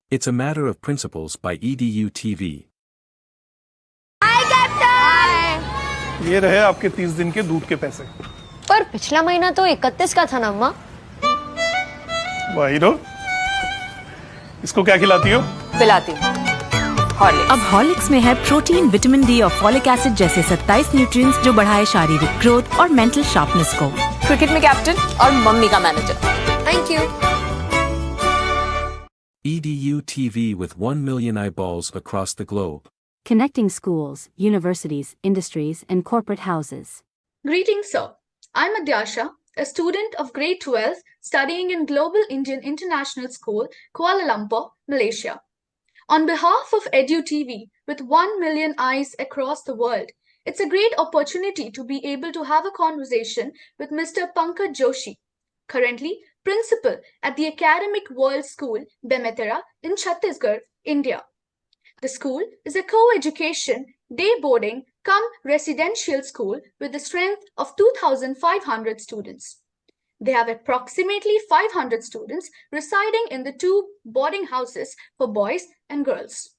It's a Matter of Principles by EDU TV. Hi captain. ये रहे आपके 30 दिन के दूध के पैसे। पर पिछला महीना तो 31 का था ना अम्मा। वाहिरो, इसको क्या खिलाती हो? पिलाती हूँ हॉर्लिक्स। अब हॉर्लिक्स में है प्रोटीन, विटामिन डी और फॉलिक एसिड जैसे 27 न्यूट्रिएंट्स जो बढ़ाए शारीरिक ग्रोथ और मेंटल शार्पनेस को। क्रिकेट में कैप्टन और मम्मी का manager. Thank you. EDU TV with 1 million eyeballs across the globe. Connecting schools, universities, industries and corporate houses. Greetings, sir. I'm Adyasha, a student of grade 12 studying in Global Indian International School, Kuala Lumpur, Malaysia. On behalf of EDU TV, with 1 million eyes across the world, it's a great opportunity to be able to have a conversation with Mr. Pankaj Joshi, currently principal at the Academic World School, Bemetara, in Chhattisgarh, India. The school is a co-education, day boarding, cum residential school with a strength of 2,500 students. They have approximately 500 students residing in the 2 boarding houses for boys and girls.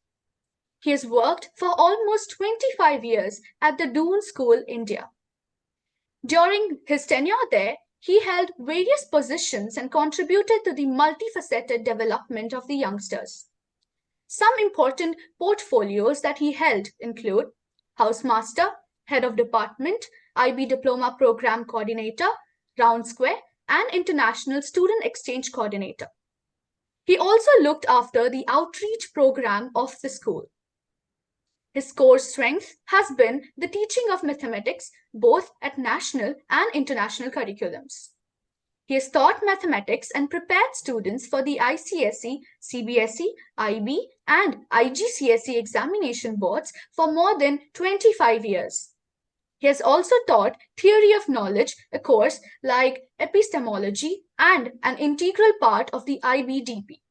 He has worked for almost 25 years at the Doon School, India. During his tenure there, he held various positions and contributed to the multifaceted development of the youngsters. Some important portfolios that he held include Housemaster, Head of Department, IB Diploma Program Coordinator, Round Square, and International Student Exchange Coordinator. He also looked after the outreach program of the school. His core strength has been the teaching of mathematics, both at national and international curriculums. He has taught mathematics and prepared students for the ICSE, CBSE, IB, and IGCSE examination boards for more than 25 years. He has also taught Theory of Knowledge, a course like epistemology and an integral part of the IBDP.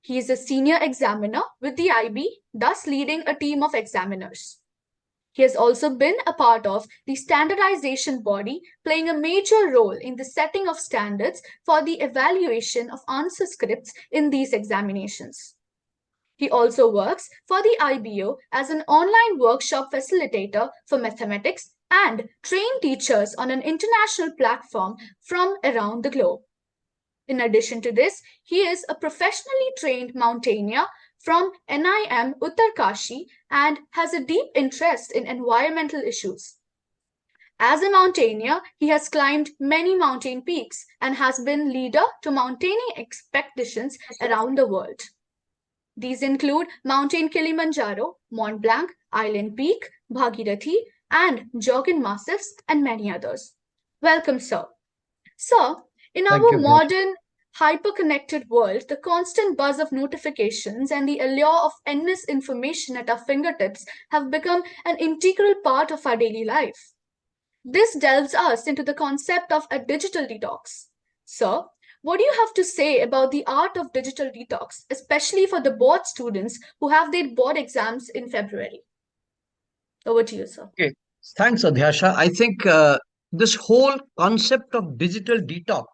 He is a senior examiner with the IB, thus leading a team of examiners. He has also been a part of the standardization body, playing a major role in the setting of standards for the evaluation of answer scripts in these examinations. He also works for the IBO as an online workshop facilitator for mathematics and train teachers on an international platform from around the globe. In addition to this, he is a professionally trained mountaineer from NIM Uttarkashi and has a deep interest in environmental issues. As a mountaineer, he has climbed many mountain peaks and has been leader to mountaineering expeditions around the world. These include Mountain Kilimanjaro, Mont Blanc, Island Peak, Bhagirathi, and Jogin Massifs, and many others. Welcome, sir. Sir, in our modern, hyper-connected world, the constant buzz of notifications and the allure of endless information at our fingertips have become an integral part of our daily life. This delves us into the concept of a digital detox. Sir, what do you have to say about the art of digital detox, especially for the board students who have their board exams in February? Over to you, sir. Okay, thanks, Adhyasha. I think this whole concept of digital detox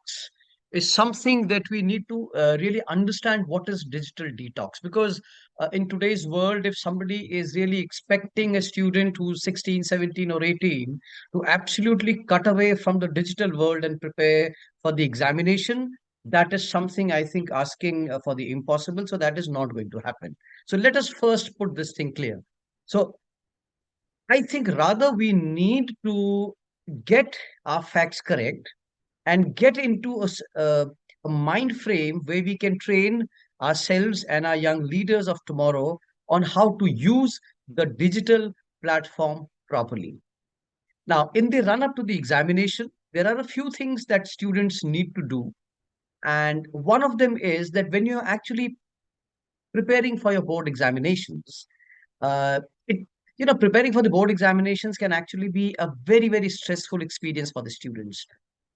is something that we need to really understand what is digital detox. Because in today's world, if somebody is really expecting a student who's 16, 17, or 18 to absolutely cut away from the digital world and prepare for the examination, that is something I think asking for the impossible. So that is not going to happen. So let us first put this thing clear. So I think rather we need to get our facts correct and get into a mind frame where we can train ourselves and our young leaders of tomorrow on how to use the digital platform properly. Now, in the run up to the examination, there are a few things that students need to do. And one of them is that when you're actually preparing for your board examinations, uh, it preparing for the board examinations can actually be a very, very stressful experience for the students.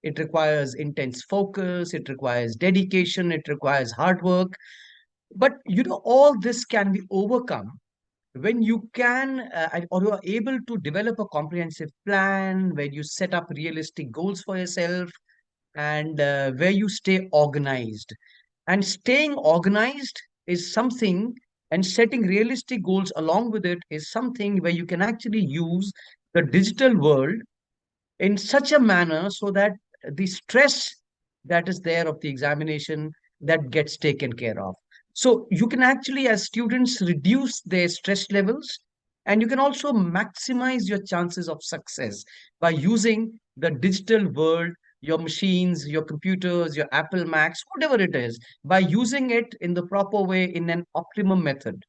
It requires intense focus, it requires dedication, it requires hard work. But all this can be overcome when you can or you are able to develop a comprehensive plan, where you set up realistic goals for yourself, and where you stay organized. And staying organized is something, and setting realistic goals along with it is something where you can actually use the digital world in such a manner so that the stress that is there of the examination, that gets taken care of. So you can actually, as students, reduce their stress levels, and you can also maximize your chances of success by using the digital world, your machines, your computers, your Apple Macs, whatever it is, by using it in the proper way, in an optimum method.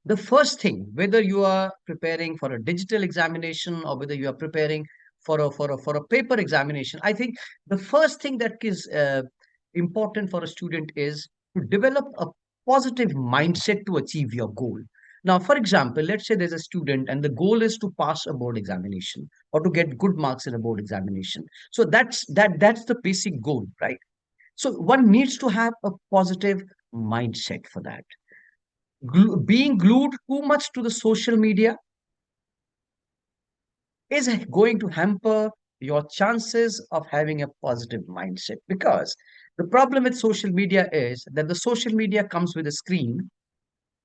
The first thing, whether you are preparing for a digital examination or whether you are preparing for a paper examination, I think the first thing that is important for a student is to develop a positive mindset to achieve your goal. Now, for example, let's say there's a student and the goal is to pass a board examination or to get good marks in a board examination. So that's the basic goal, right? So one needs to have a positive mindset for that. Being glued too much to the social media is going to hamper your chances of having a positive mindset, because the problem with social media is that the social media comes with a screen,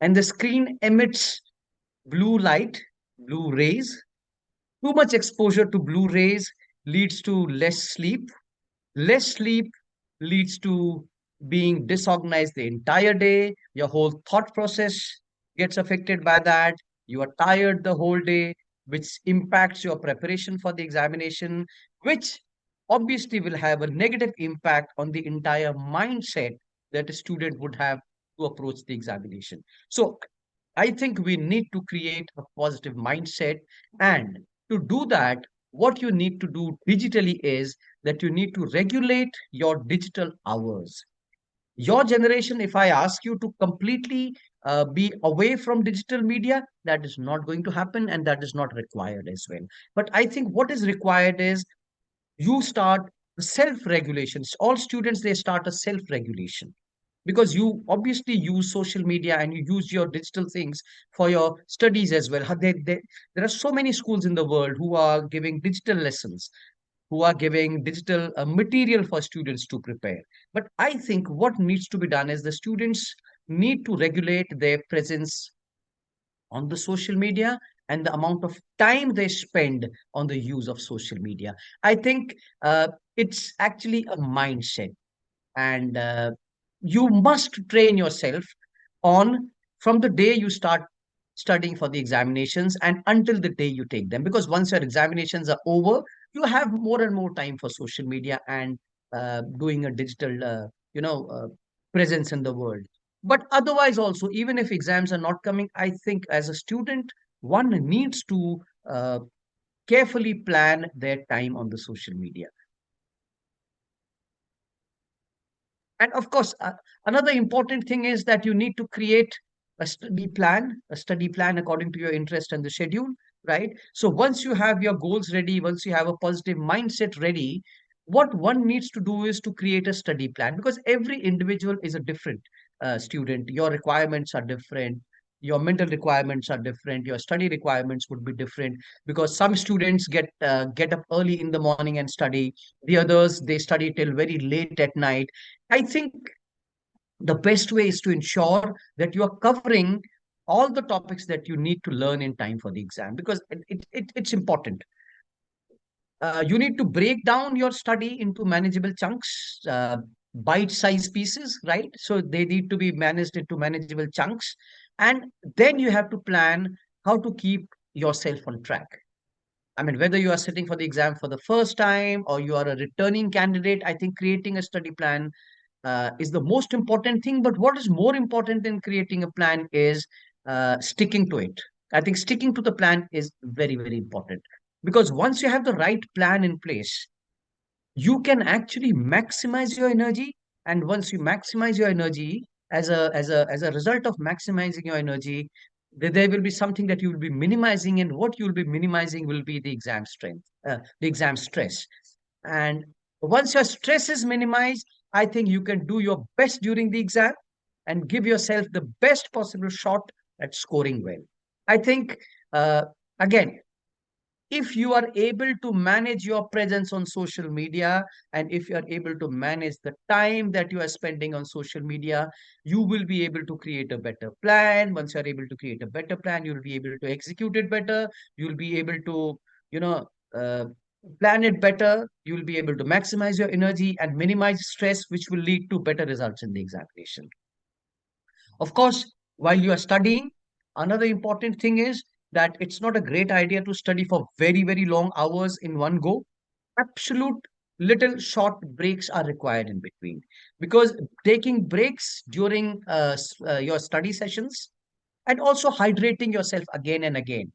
and the screen emits blue light, blue rays. Too much exposure to blue rays leads to less sleep. Less sleep leads to being disorganized the entire day. Your whole thought process gets affected by that. You are tired the whole day, which impacts your preparation for the examination, which obviously will have a negative impact on the entire mindset that a student would have to approach the examination. So I think we need to create a positive mindset. And to do that, what you need to do digitally is that you need to regulate your digital hours. Your generation, if I ask you to completely be away from digital media, that is not going to happen, and that is not required as well. But I think what is required is you start self-regulation. All students, they start a self-regulation, because you obviously use social media and you use your digital things for your studies as well. There are so many schools in the world who are giving digital lessons, who are giving digital material for students to prepare. But I think what needs to be done is the students need to regulate their presence on the social media and the amount of time they spend on the use of social media. I think it's actually a mindset, and you must train yourself on from the day you start studying for the examinations and until the day you take them, because once your examinations are over, you have more and more time for social media and doing a digital presence in the world. But otherwise also, even if exams are not coming, I think as a student one needs to uh, carefully plan their time on the social media. And of course, another important thing is that you need to create a study plan according to your interest and the schedule, right? So once you have your goals ready, once you have a positive mindset ready, what one needs to do is to create a study plan, because every individual is a different student. Your requirements are different. Your mental requirements are different. Your study requirements would be different, because some students get up early in the morning and study. The others, they study till very late at night. I think the best way is to ensure that you are covering all the topics that you need to learn in time for the exam, because it's important. You need to break down your study into manageable chunks, bite-sized pieces, right? So they need to be managed into manageable chunks. And then you have to plan how to keep yourself on track. I mean, whether you are sitting for the exam for the first time or you are a returning candidate, I think creating a study plan is the most important thing. But what is more important than creating a plan is sticking to it. I think sticking to the plan is very, very important, because once you have the right plan in place, you can actually maximize your energy. And once you maximize your energy, as a result of maximizing your energy, there will be something that you will be minimizing, and what you will be minimizing will be the exam strength, the exam stress. And once your stress is minimized, I think you can do your best during the exam and give yourself the best possible shot at scoring well. I think, again, if you are able to manage your presence on social media, and if you are able to manage the time that you are spending on social media, you will be able to create a better plan. Once you are able to create a better plan, you will be able to execute it better. You will be able to, you know, plan it better. You will be able to maximize your energy and minimize stress, which will lead to better results in the examination. Of course, while you are studying, another important thing is that it's not a great idea to study for very, very long hours in one go. Absolute little short breaks are required in between, because taking breaks during your study sessions and also hydrating yourself again and again,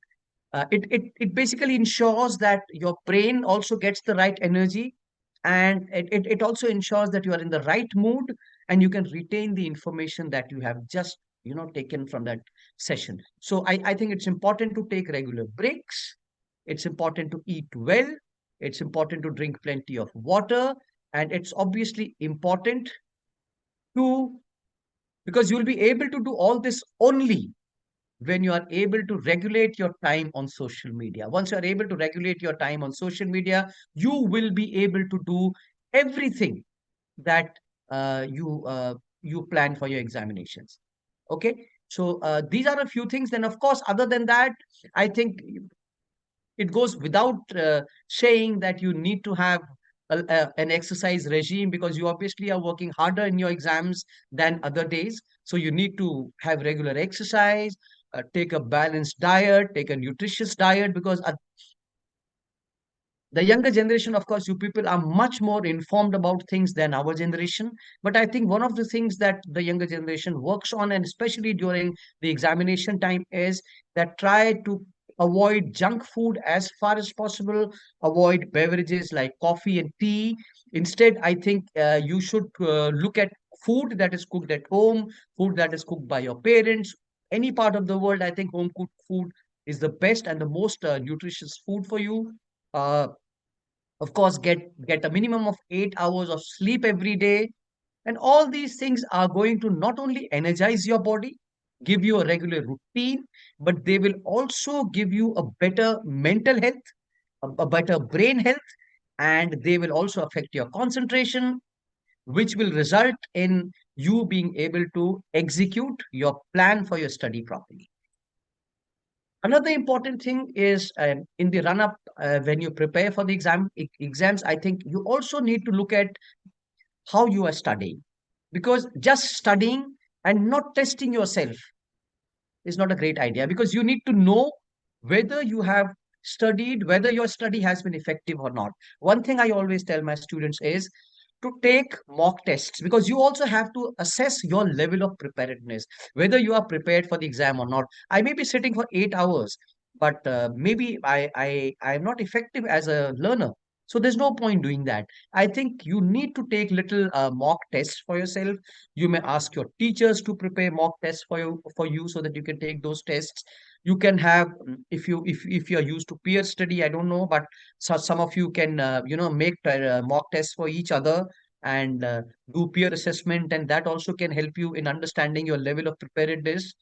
it basically ensures that your brain also gets the right energy, and it also ensures that you are in the right mood and you can retain the information that you have just taken from that session. So I think it's important to take regular breaks. It's important to eat well. It's important to drink plenty of water. And it's obviously important to, because you'll be able to do all this only when you are able to regulate your time on social media. Once you are able to regulate your time on social media, you will be able to do everything that you plan for your examinations. Okay, so these are a few things. Then, of course, other than that, I think it goes without saying that you need to have an exercise regime, because you obviously are working harder in your exams than other days. So you need to have regular exercise, take a balanced diet, take a nutritious diet, because the younger generation, of course, you people are much more informed about things than our generation. But I think one of the things that the younger generation works on, and especially during the examination time, is that try to avoid junk food as far as possible, avoid beverages like coffee and tea. Instead, I think you should look at food that is cooked at home, food that is cooked by your parents. Any part of the world, I think home cooked food is the best and the most nutritious food for you. Uh, of course, get a minimum of 8 hours of sleep every day, and all these things are going to not only energize your body, give you a regular routine, but they will also give you a better mental health, a better brain health, and they will also affect your concentration, which will result in you being able to execute your plan for your study properly. Another important thing is, in the run up, when you prepare for the exams, I think you also need to look at how you are studying, because just studying and not testing yourself is not a great idea, because you need to know whether you have studied, whether your study has been effective or not. One thing I always tell my students is to take mock tests, because you also have to assess your level of preparedness, whether you are prepared for the exam or not. I may be sitting for 8 hours, but maybe I am not effective as a learner. So there's no point doing that. I think you need to take little mock tests for yourself. You may ask your teachers to prepare mock tests for you so that you can take those tests. You can have, if you are used to peer study, I don't know, but so some of you can make mock tests for each other, and do peer assessment, and that also can help you in understanding your level of preparedness.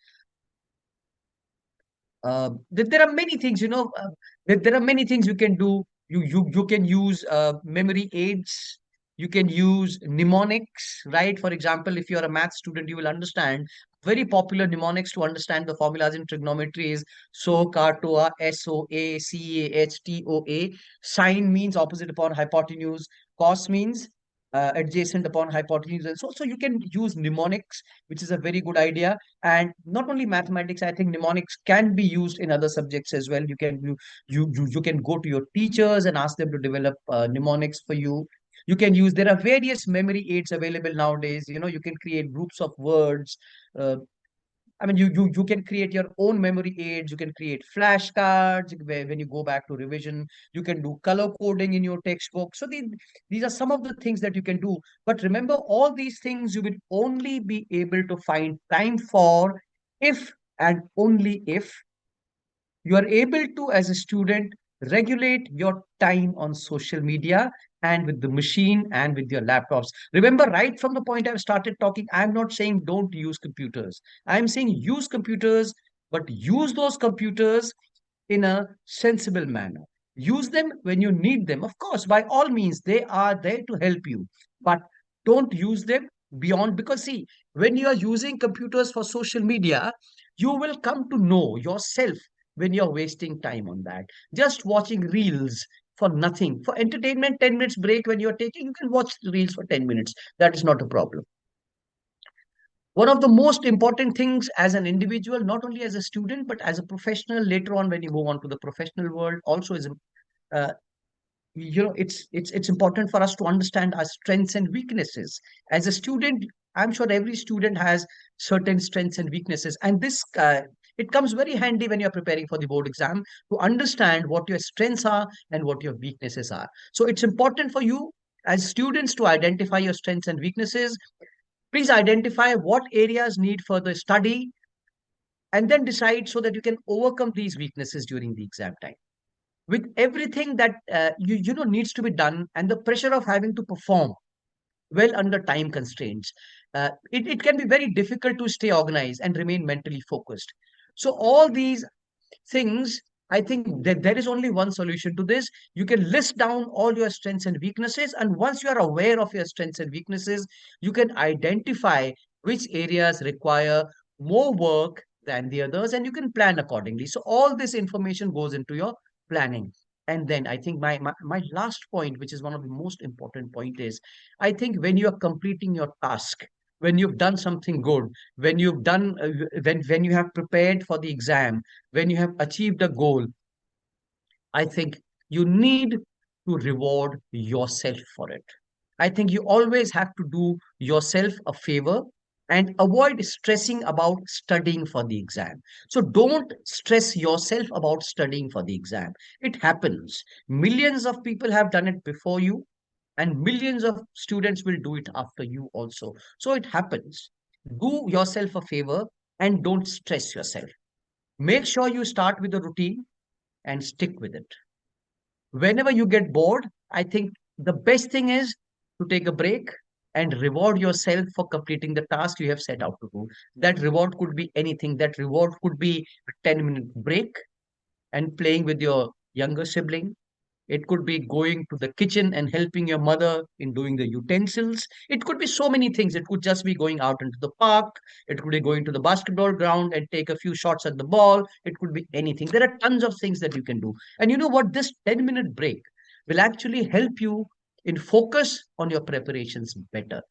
There are many things, there are many things you can do. You can use memory aids. You can use mnemonics, right? For example, if you're a math student, you will understand very popular mnemonics to understand the formulas in trigonometry is SOA, TOA, SOA, CAH, TOA. Sine means opposite upon hypotenuse. Cos means adjacent upon hypotenuse. And so you can use mnemonics, which is a very good idea. And not only mathematics, I think mnemonics can be used in other subjects as well. You can go to your teachers and ask them to develop mnemonics for you. You can use, there are various memory aids available nowadays. You can create groups of words. uh, I mean, you can create your own memory aids. You can create flashcards where when you go back to revision, you can do color coding in your textbook. So these are some of the things that you can do. But remember, all these things you will only be able to find time for if and only if you are able to, as a student, regulate your time on social media and with the machine and with your laptops. Remember, right from the point I've started talking, I'm not saying don't use computers. I'm saying use computers, but use those computers in a sensible manner. Use them when you need them. Of course, by all means, they are there to help you, but don't use them beyond, because see, when you are using computers for social media, you will come to know yourself when you're wasting time on that. Just watching reels for nothing. For entertainment, 10 minutes break when you're taking, you can watch the reels for 10 minutes. That is not a problem. One of the most important things as an individual, not only as a student, but as a professional later on when you move on to the professional world, also is uh, it's important for us to understand our strengths and weaknesses. As a student, I'm sure every student has certain strengths and weaknesses, and this it comes very handy when you're preparing for the board exam to understand what your strengths are and what your weaknesses are. So it's important for you as students to identify your strengths and weaknesses. Please identify what areas need further study, and then decide so that you can overcome these weaknesses during the exam time. With everything that needs to be done, and the pressure of having to perform well under time constraints, it can be very difficult to stay organized and remain mentally focused. So all these things, I think that there is only one solution to this. You can list down all your strengths and weaknesses, and once you are aware of your strengths and weaknesses, you can identify which areas require more work than the others, and you can plan accordingly. So all this information goes into your planning. And then I think my last point, which is one of the most important point, is I think when you are completing your task, when you've done something good, when you've done when you have prepared for the exam, when you have achieved a goal, I think you need to reward yourself for it. I think you always have to do yourself a favor and avoid stressing about studying for the exam. So don't stress yourself about studying for the exam. It happens. Millions of people have done it before you, and millions of students will do it after you also. So it happens. Do yourself a favor and don't stress yourself. Make sure you start with a routine and stick with it. Whenever you get bored, I think the best thing is to take a break and reward yourself for completing the task you have set out to do. That reward could be anything. That reward could be a 10-minute break and playing with your younger sibling. It could be going to the kitchen and helping your mother in doing the utensils. It could be so many things. It could just be going out into the park. It could be going to the basketball ground and take a few shots at the ball. It could be anything. There are tons of things that you can do. And you know what? This 10-minute break will actually help you in focus on your preparations better.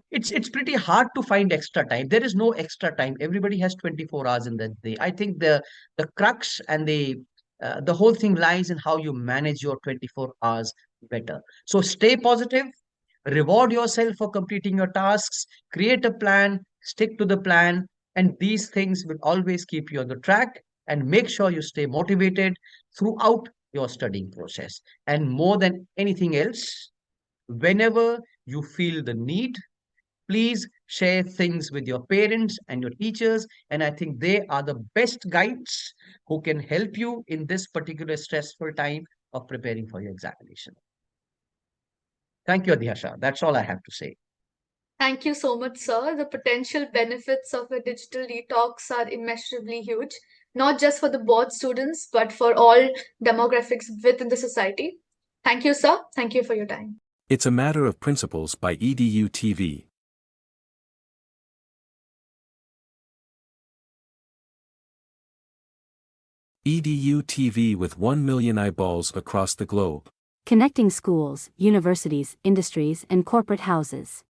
It's pretty hard to find extra time. There is no extra time. Everybody has 24 hours in the day. I think the crux and the whole thing lies in how you manage your 24 hours better. So stay positive, reward yourself for completing your tasks, create a plan, stick to the plan, and these things will always keep you on the track, and make sure you stay motivated throughout your studying process. And more than anything else, whenever you feel the need, please share things with your parents and your teachers. And I think they are the best guides who can help you in this particular stressful time of preparing for your examination. Thank you, Adhyasha. That's all I have to say. Thank you so much, sir. The potential benefits of a digital detox are immeasurably huge, not just for the board students, but for all demographics within the society. Thank you, sir. Thank you for your time. It's a Matter of Principles by EDU TV. EDU TV with 1 million eyeballs across the globe. Connecting schools, universities, industries, and corporate houses.